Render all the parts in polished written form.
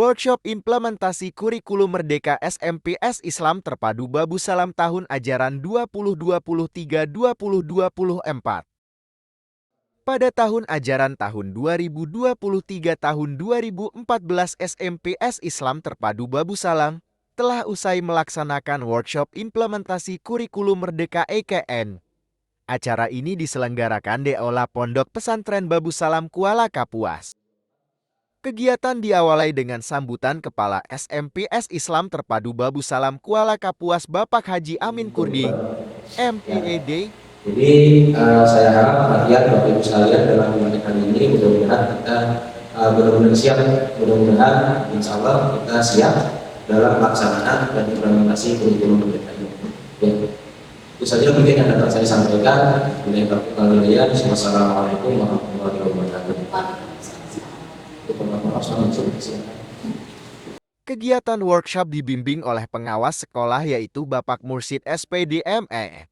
Workshop Implementasi Kurikulum Merdeka SMPS Islam Terpadu Babu Salam tahun ajaran 2023-2024. Pada tahun ajaran tahun 2023 tahun 2014 SMPS Islam Terpadu Babu Salam telah usai melaksanakan workshop implementasi kurikulum Merdeka EKN. Acara ini diselenggarakan di Aula Pondok Pesantren Babu Salam Kuala Kapuas. Kegiatan diawali dengan sambutan Kepala SMPS Islam Terpadu Babu Salam Kuala Kapuas Bapak Haji Amin Kurdi, MPED. Jadi saya harap perhatian Bapak Ibu sekalian dalam pemilihan ini mudah-mudahan kita benar-benar siap, mudah-mudahan insya Allah kita siap dalam pelaksanaan dan implementasi kurikulum Merdeka ini. Ya. Itu saja mungkin yang dapat saya sampaikan. Wassalamualaikum warahmatullahi wabarakatuh. Kegiatan workshop dibimbing oleh pengawas sekolah yaitu Bapak Mursid SPDME.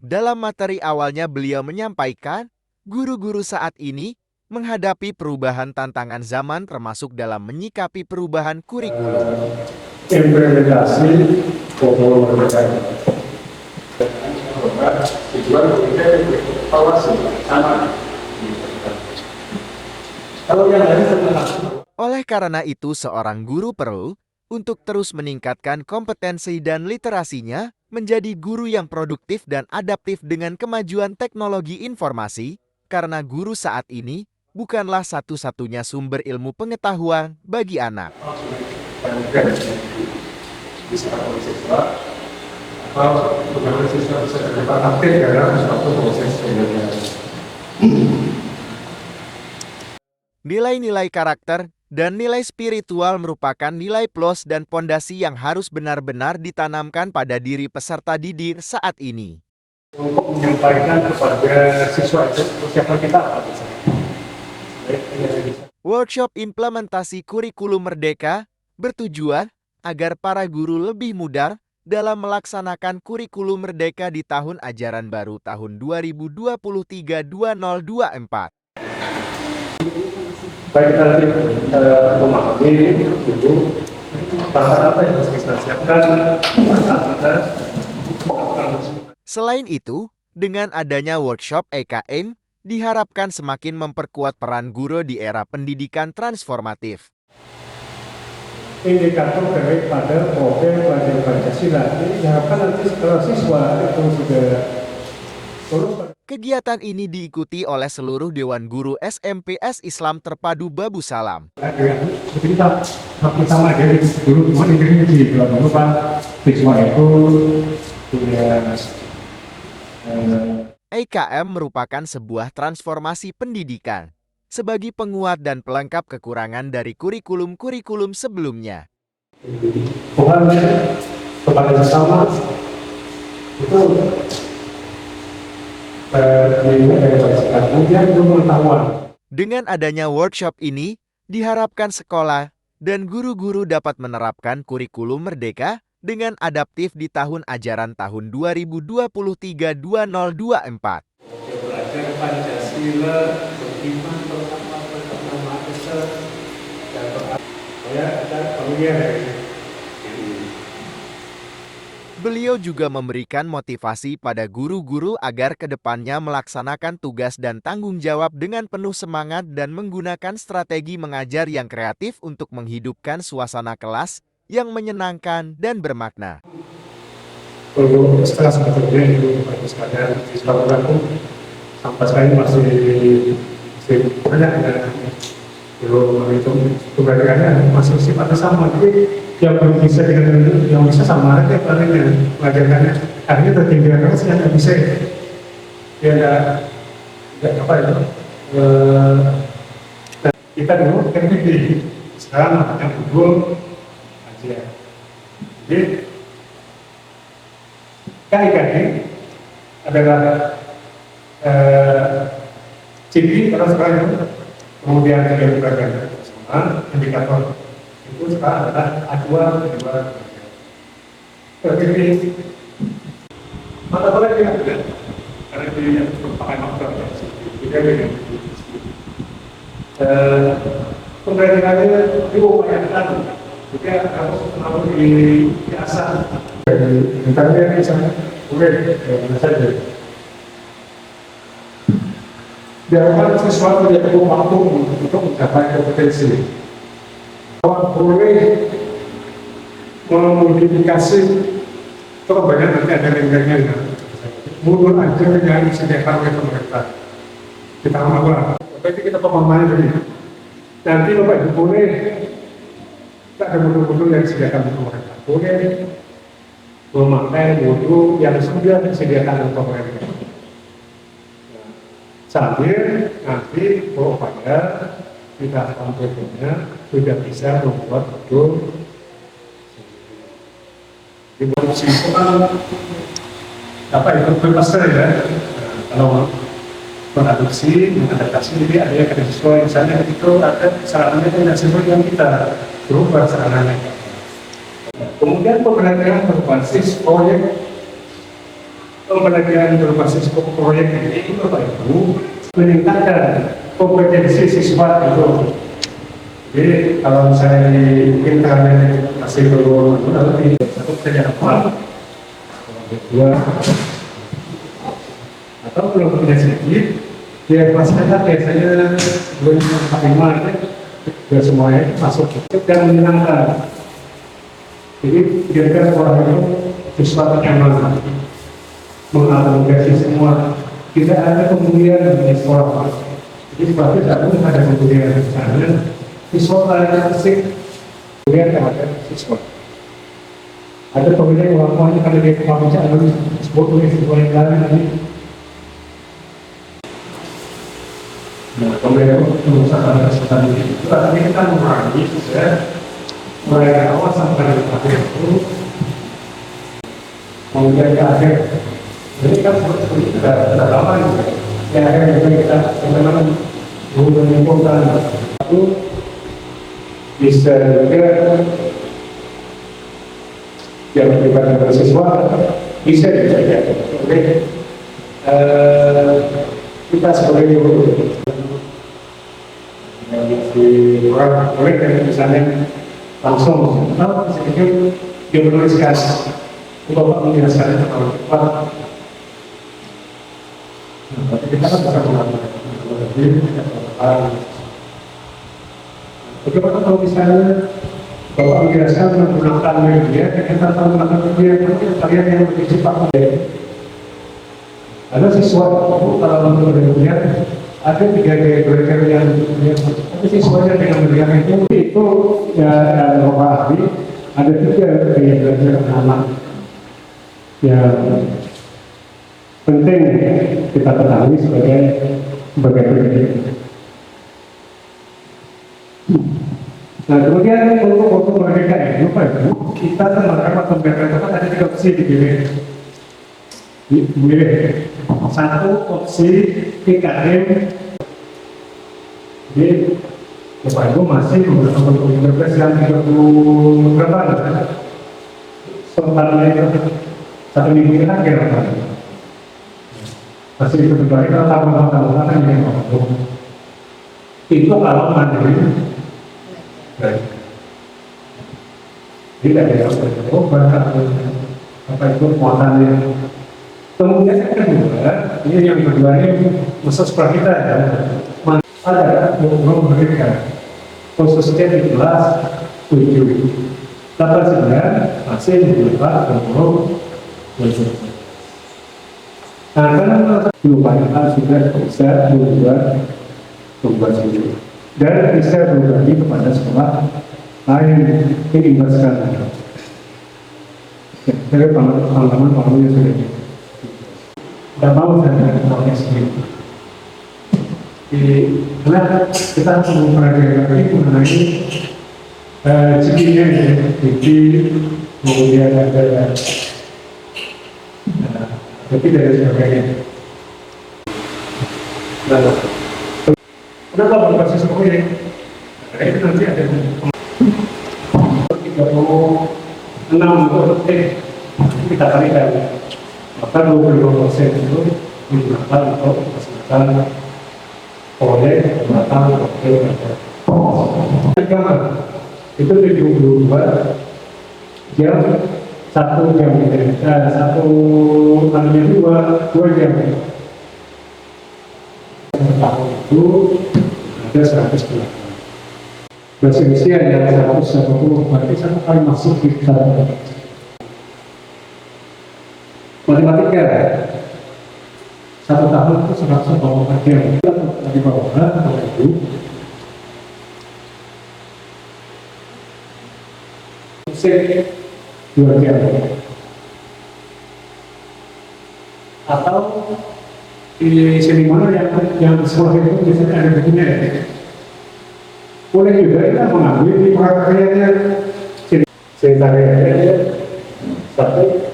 Dalam materi awalnya beliau menyampaikan, guru-guru saat ini menghadapi perubahan tantangan zaman termasuk dalam menyikapi perubahan kurikulum. Implementasi kurikulum Merdeka tujuan evaluasi sama. Oleh karena itu, seorang guru perlu untuk terus meningkatkan kompetensi dan literasinya menjadi guru yang produktif dan adaptif dengan kemajuan teknologi informasi, karena guru saat ini bukanlah satu-satunya sumber ilmu pengetahuan bagi anak. Nilai-nilai karakter dan nilai spiritual merupakan nilai plus dan pondasi yang harus benar-benar ditanamkan pada diri peserta didik saat ini. Untuk menyampaikan kepada siswa itu persiapan kita apa? Workshop implementasi kurikulum Merdeka bertujuan agar para guru lebih mudah dalam melaksanakan kurikulum Merdeka di tahun ajaran baru tahun 2023-2024. Baik nanti memahami dulu apa yang harus kita siapkan. Selain itu, dengan adanya workshop EKN, diharapkan semakin memperkuat peran guru di era pendidikan transformatif. Indikator daripada profil pelajar Pancasila diharapkan nanti setelah siswa itu sudah lulus. Kegiatan ini diikuti oleh seluruh Dewan Guru SMPS Islam Terpadu Babu Salam. Kita sama dari dulu cuma ini di belakang Pak siswa itu sudah EKM merupakan sebuah transformasi pendidikan sebagai penguat dan pelengkap kekurangan dari kurikulum-kurikulum sebelumnya. Bukan kepada sesama itu dengan adanya workshop ini, diharapkan sekolah dan guru-guru dapat menerapkan kurikulum Merdeka dengan adaptif di tahun ajaran tahun 2023-2024. Belajar Pancasila, beriman, bernama besar, dan Beliau juga memberikan motivasi pada guru-guru agar kedepannya melaksanakan tugas dan tanggung jawab dengan penuh semangat dan menggunakan strategi mengajar yang kreatif untuk menghidupkan suasana kelas yang menyenangkan dan bermakna. Setelah sebetulnya itu sekalian di sekolah sampai sekarang masih banyak ya. Belum itu keberadaannya masih sifatnya sama, jadi yang belum bisa dengan yang bisa sama aja palingnya mengajarkannya. Akhirnya tertinggal terus yang nggak bisa ya nggak apa itu. Kita dulu kan di sekarang yang dulu aja. Jadi KIKN adalah ciri orang sekarang kemudian yang beragam sama indikator itu sekarang adalah acuan kedua. Jadi mata pelajaran yang ada karena dia yang merupakan faktor yang pembelajarannya diupayakan, jadi harus selalu diasah. Misalnya boleh mana saja. Biarkan sesuatu yang cukup mampu untuk mencapai kompetensi. Kalau boleh memodifikasi, kalau banyak nanti ada lengkapnya. Mundur aja yang disediakan oleh pemerintah. Kita ulang. Berarti kita pemahaman dulu. Nanti Bapak Ibu boleh tak ada mutu-mutu yang disediakan oleh pemerintah. Boleh memakai mutu yang sudah disediakan oleh pemerintah. Sambil nanti berupaya kita tampilnya sudah bisa membuat betul di bawah simpulan apa itu bebas ya. Kalau mengadopsi, mengadaptasi, jadi ada yang kada sesuai, misalnya itu ada sarananya tidak sesuai dengan kita, berubah sarananya. Kemudian pembelajaran berbasis proyek, ini Bapak Ibu meningkatkan kompetensi siswa itu. Jadi kalau misalnya mungkin kalian masih belum lebih satu saja apa, kedua atau belum punya sedikit, dia pastikan biasanya belum lima ya semuanya masuk dan menyenangkan. Jadi biarkan orang itu sesuatu yang mana mengakomodasi semua, tidak ada kemudian di sekolah. Jadi sebabnya tidak pun ada kemudian di sana, siswa yang asik kemudian ada siswa. Ada kemudian orang-orangnya kalau dia kemanusiaan sebut siswa yang lain ini. Nah, kemudian pengusahaan kesehatan itu artinya kita mengurangi ya, mulai dari awal sampai di akhir itu, kemudian ke akhir. Jadi kan seperti sudah lama juga. Di akhir juga kita teman-teman mengumpulkan satu bisa juga yang melibatkan mahasiswa bisa dijaga oleh kita sebagai guru. Di orang boleh dari misalnya langsung atau sedikit dia menuliskan Bapak menjelaskan terlalu cepat. Tapi kita kan bisa melakukan bagaimana kalau misalnya Bapak menjelaskan menggunakan media, kita tahu menggunakan media nanti kalian yang lebih cepat. Ada siswa kalau untuk media ada 3 gaya belajar yang tapi siswanya dengan melihat itu ya Bapak ahli ada 3 gaya belajar anak yang penting kita ketahui sebagai berikut. Nah kemudian untuk mereka ini Pak Ibu, kita menerapkan pembelajaran tepat ada 3 opsi dipilih. Satu opsi PKM. Jadi Bapak Ibu masih menggunakan pembelajaran yang 30 berapa? Sementara itu 1 minggu ini akhir Pak. Masih dikecuali kalau tambah-tambahan yang itu kalau mandiri. Tidak ada yang berubah apa itu muatannya. Kemudian yang kedua, ini yang kedua ini khusus kita ya. Ada guru memberikan khususnya di kelas 7. Dapat sebenarnya masih dibuat guru. Nah, karena diupayakan sudah bisa membuat itu dan bisa berbagi kepada sekolah lain yang imbaskan. Dari pengalaman yang sudah tidak mau saya melakukan sendiri. Karena kita harus mempelajari mengenai cirinya, jadi kemudian ada tapi dari sebagainya. Kenapa berbasis proyek? Karena itu nanti ada 36 kita kalikan, maka 25% itu digunakan untuk kesempatan proyek, kesempatan proyek. Agama itu 72 jam 1 jam, satu kalinya dua jam. Tahun itu ada 108. Bahasa Indonesia ada 180, berarti satu kali masuk di sana. Matematika, satu tahun itu 184 jam. Di bawah, Bapak Ibu. Musik 2 jam. Atau di sini mana yang sekolah itu biasanya ada begini ya. Boleh juga kita mengambil di prakarya ceritanya satu,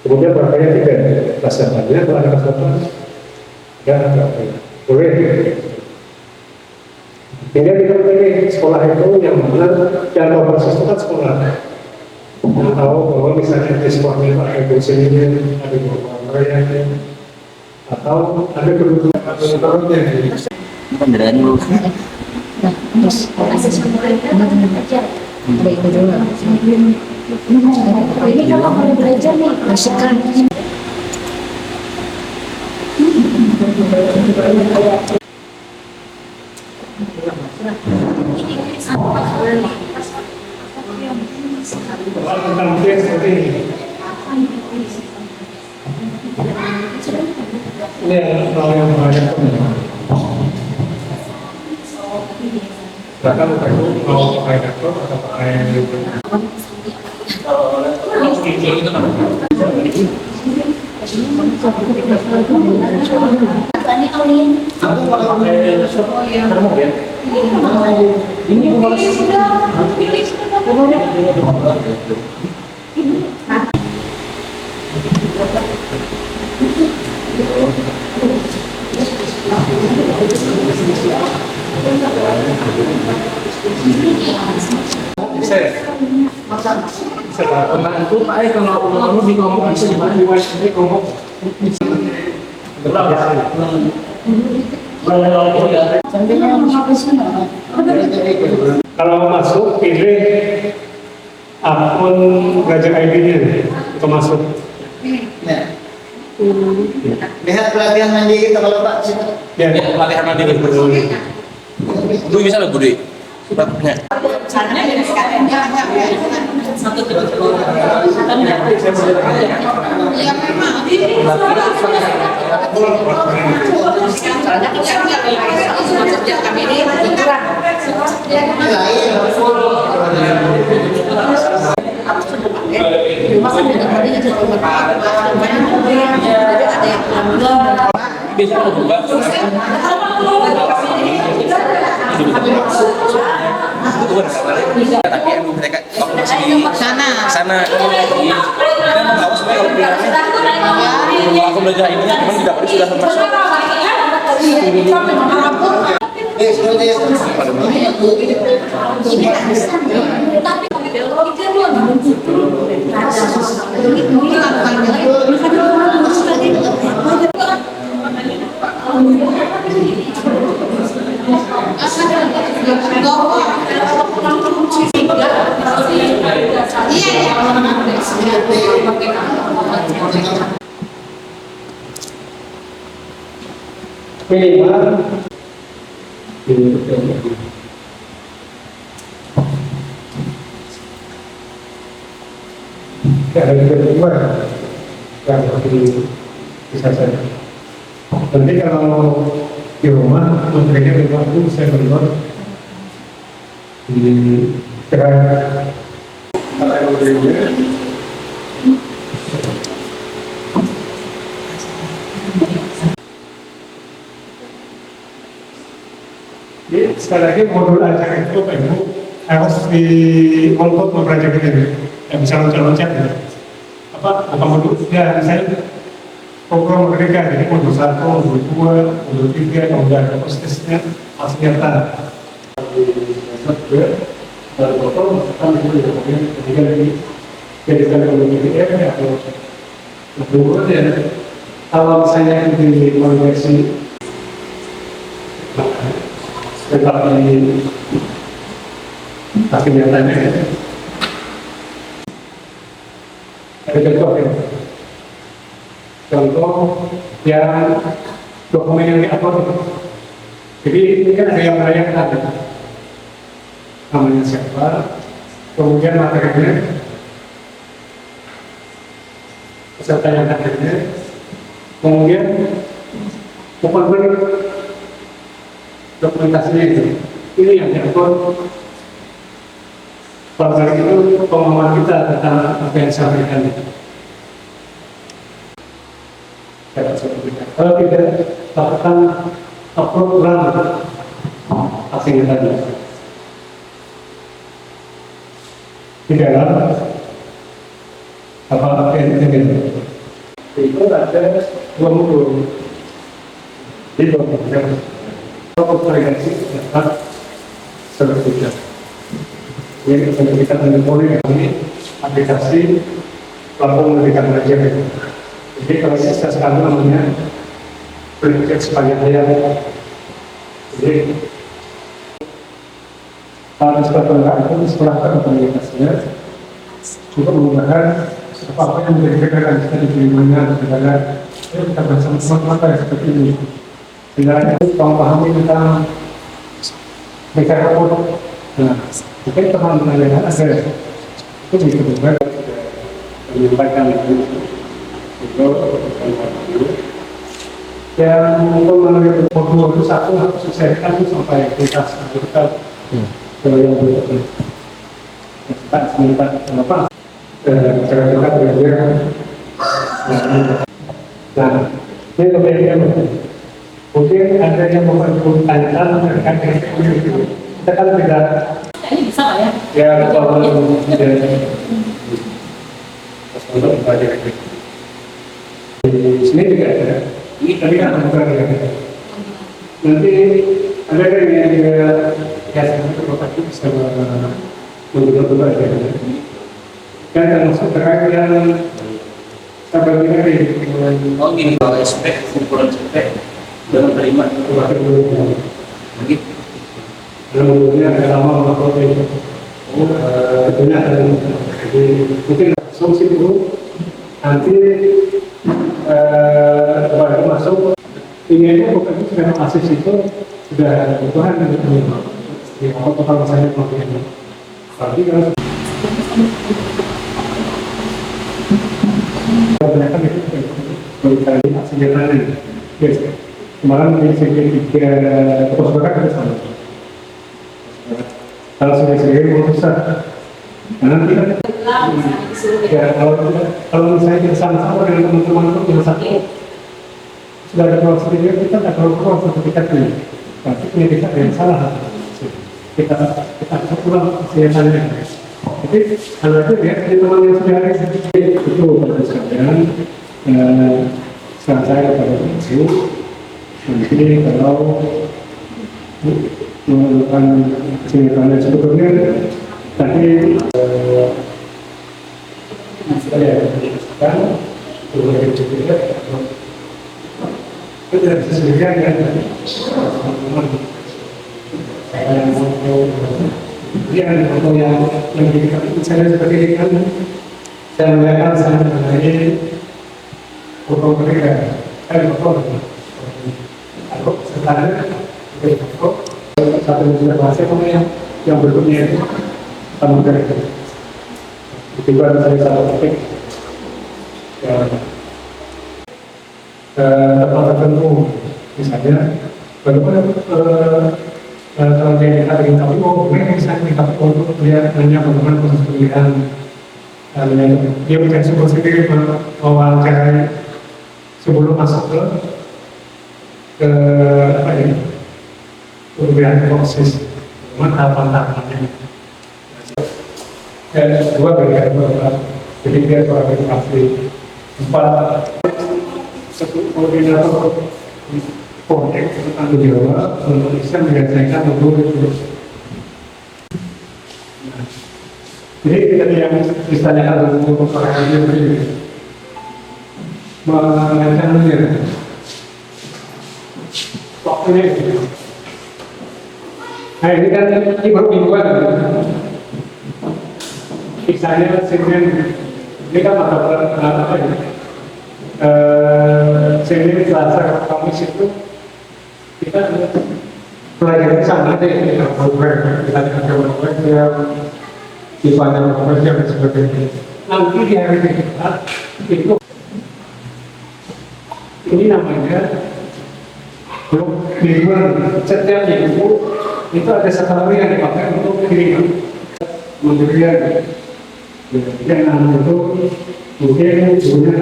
kemudian prakarya 3 kelas depannya atau ada kelas depan dan prakarya boleh. Tinggal kita pilih sekolah itu yang mana yang tahu proses itu kan sekolah yang tahu bahwa misalnya di sekolahnya ada dosennya, ada prakarya atau ada kebutuhan atau menurutnya kendaraan lu Terus aja. Ada itu dulu. Ini kalau mau belajar nih, masukkan. tentang dia seperti ini. Ini hal yang banyak. Bahkan mau pakai laptop atau pakai Pemain itu Pak, kalau kamu di kelompok bisa dibagi di kelompok. Kalau masuk pilih akun Gajah ID-nya untuk masuk. Lihat pelatihan mandiri itu kalau Pak. Ya, Pelatihan mandiri. Gue bisa loh Budi. Suratnya. Tapi yang mereka masih di sana. Dan tahu sebenarnya kalau pilihannya aku belajar ini cuman tidak sudah termasuk. minimal ada kedua yang bisa saja. Nanti kalau di rumah materinya berlaku saya berbuat di kira kalau materinya jadi sekali lagi modul acara itu Pak Ibu harus di walaupun mempelajari ini yang bisa loncat-loncat ya. Apa modul ya misalnya program mereka jadi modul 1, modul 2, modul 3 kalau udah ada prosesnya harus nyata di software dari botol masukkan itu kemudian ketika dijadikan oleh PDF atau Word ya. Kalau misalnya di konversi tetapi nyatanya ada contoh ya. Contoh yang dokumen yang diupload. Jadi ini kan ada yang merayakan namanya siapa, kemudian materinya, peserta yang hadirnya, kemudian bukan dokumentasinya itu. Ini yang diupload. Pada itu pemahaman kita tentang apa yang saya sampaikan. Kalau tidak lakukan upload ulang hasilnya tadi di dalam apa yang itu ada dua modul di dua modul komunikasi dapat seperti itu. Ini sertifikat elektronik ini aplikasi platform pendidikan belajar. Jadi kalau saya sekarang namanya belajar sebagai ayah. Jadi kalau setelah itu setelah komunikasinya juga menggunakan apa yang menjadi keterangan kita diterimanya negara kita bersama-sama ya seperti ini. Sehingga kita pahami tentang mereka apa. Nah, mungkin teman-teman yang ada itu bisa juga menyampaikan itu yang untuk melalui modul itu satu harus diselesaikan sampai kita kalau yang berikutnya kita sementara kenapa cara kita belajar. Nah ini kemudian mungkin ada yang mempertanyakan terkait dengan itu. Kita kan tidak ini bisa nggak ya? ya kalau untuk belajar itu di sini juga ada. Ini tadi kan bukan ya. Nanti ada yang juga ya bapak itu bisa mencoba ya. Kan termasuk terkait yang sabar ini. Oh gini, kalau spek ukuran spek jangan terima begitu. Kemudian ada lama melakukan tentunya ada jadi mungkin solusi dulu nanti baru masuk ini bukan itu memang asis itu sudah ada kebutuhan yang diterima di apa kalau saya melakukan tapi kalau kebanyakan itu berikan aksinya tadi kemarin di segi tiga pos berkat itu sama. Kalau sudah sendiri mau susah. Nah, nanti kan ya kalau misalnya kita sama-sama dengan teman-teman itu yang satu sudah ada keluar sertifikat, kita tidak perlu keluar sertifikatnya. Berarti pendidikan yang salah. Kita pulang hasilnya. Jadi kalau aja ya teman yang sudah ada itu pada sekalian sekarang saya pada itu nanti kalau melakukan kesimpulan sebetulnya tadi saya kan berbagai juga itu tidak bisa sendirian kan teman-teman saya mau dia ada foto yang diberikan saya seperti ini kan saya melihat saya mengenai foto mereka saya foto aku setelahnya foto satu sudah bahasa yang berikutnya itu sama mereka tiba saya satu topik tempat tertentu misalnya bagaimana kalau dia kita ingin tahu mereka bisa minta untuk dia hanya bagaimana proses pemilihan dia bukan sebuah sendiri mewawancarai sebelum masuk ke apa ini pemilihan proses mana tahapan-tahapannya dua bagian jadi dia seorang edukasi 4 koordinator proyek tanggung jawab untuk bisa menyelesaikan modul itu. Jadi kita yang ditanyakan untuk orang ini mengancamnya waktunya Nah ini kan ini baru mingguan. Misalnya Senin, ini kan mata pelajaran apa ya? Senin, Selasa, Kamis itu kita pelajaran sama aja ya, program kita ada program, siswanya program dan sebagainya. Nanti di hari keempat itu ini namanya mingguan. Setiap minggu itu ada satu hari yang dipakai untuk kiriman mandirian. Yang namanya itu mungkin punya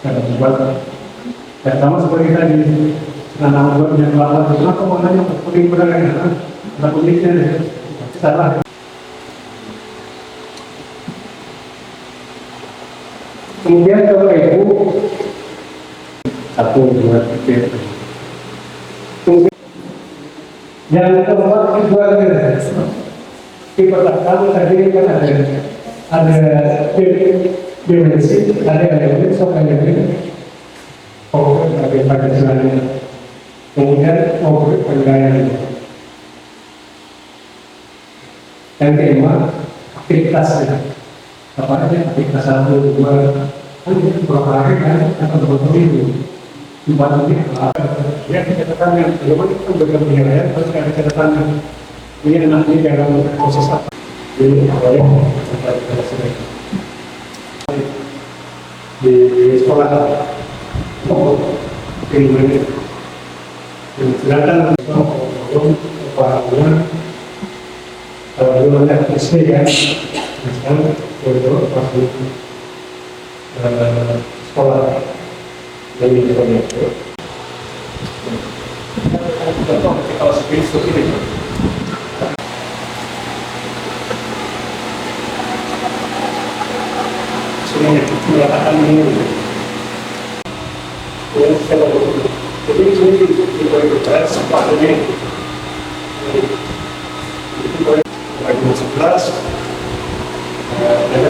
karena buat ya sama seperti tadi nanam buat yang lama itu apa maknanya penting benar ada uniknya salah. Kemudian kalau ibu 1, 2, 3. Kemudian yang keempat kedua di pertama tadi kan ada dimensi, ada elemen, objek sebagai Pancasila, kemudian objek penilaian. Yang kelima aktivitasnya. Apa aja aktivitas 1, 2, kan itu berapa hari kan atau berapa minggu 4 menit ya catatan yang bagaimana kita memberikan penilaian harus ada catatan ini anak ini dalam proses apa ini awalnya di sekolah di mana silakan orang kalau ada SD ya misalnya untuk masuk sekolah dan di sekolah itu kalau seperti ini semuanya mengatakan ini jadi ini diperlukan sepatunya itu bagian 11 dan